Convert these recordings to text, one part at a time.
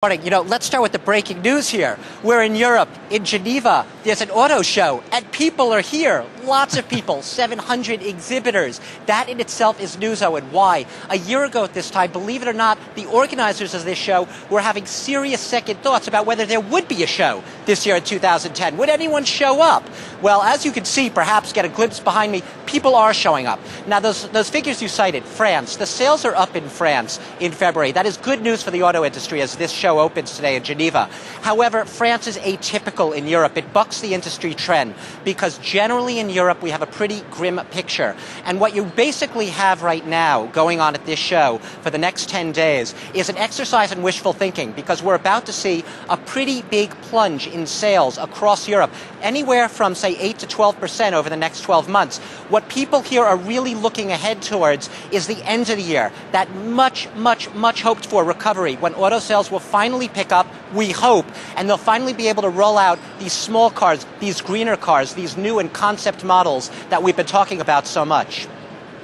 Morning. Let's start with the breaking news here. We're in Europe, in Geneva. There's an auto show, and people are here. Lots of people, 700 exhibitors. That in itself is news, and why? A year ago at this time, believe it or not, the organizers of this show were having serious second thoughts about whether there would be a show this year in 2010. Would anyone show up? Well, as you can see, perhaps get a glimpse behind me, people are showing up. Now, those figures you cited, France, the sales are up in France in February. That is good news for the auto industry as this show opens today in Geneva. However, France is atypical in Europe. It bucks the industry trend because generally in Europe we have a pretty grim picture. And what you basically have right now going on at this show for the next 10 days is an exercise in wishful thinking because we're about to see a pretty big plunge in sales across Europe, anywhere from, say, 8 to 12% over the next 12 months. What people here are really looking ahead towards is the end of the year, that much hoped for recovery when auto sales will finally pick up, we hope, and they'll finally be able to roll out these small cars, these greener cars, these new and concept models that we've been talking about so much.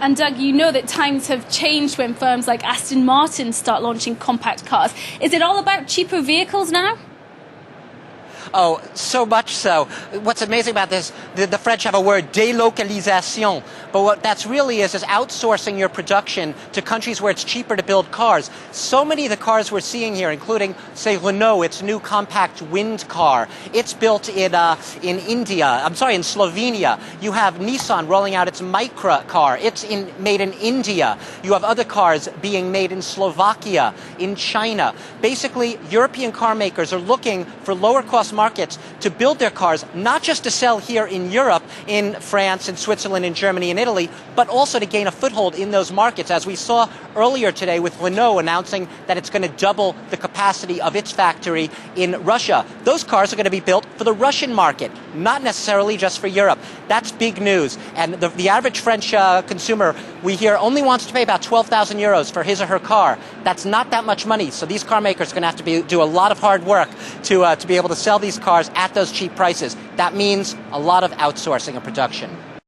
And Doug, you know that times have changed when firms like Aston Martin start launching compact cars. Is it all about cheaper vehicles now? Oh, so much so. What's amazing about this, the French have a word, délocalisation. But what that's really is outsourcing your production to countries where it's cheaper to build cars. So many of the cars we're seeing here, including, say, Renault, its new compact wind car, it's built in Slovenia. You have Nissan rolling out its Micra car. It's made in India. You have other cars being made in Slovakia, in China. Basically, European car makers are looking for lower cost markets to build their cars, not just to sell here in Europe, in France, in Switzerland, in Germany, and Italy, but also to gain a foothold in those markets, as we saw earlier today with Renault announcing that it's going to double the capacity of its factory in Russia. Those cars are going to be built for the Russian market, not necessarily just for Europe. That's big news. And the average French consumer, we hear, only wants to pay about 12,000 euros for his or her car. That's not that much money. So these car makers are going to have to do a lot of hard work to be able to sell these cars at those cheap prices. That means a lot of outsourcing of production.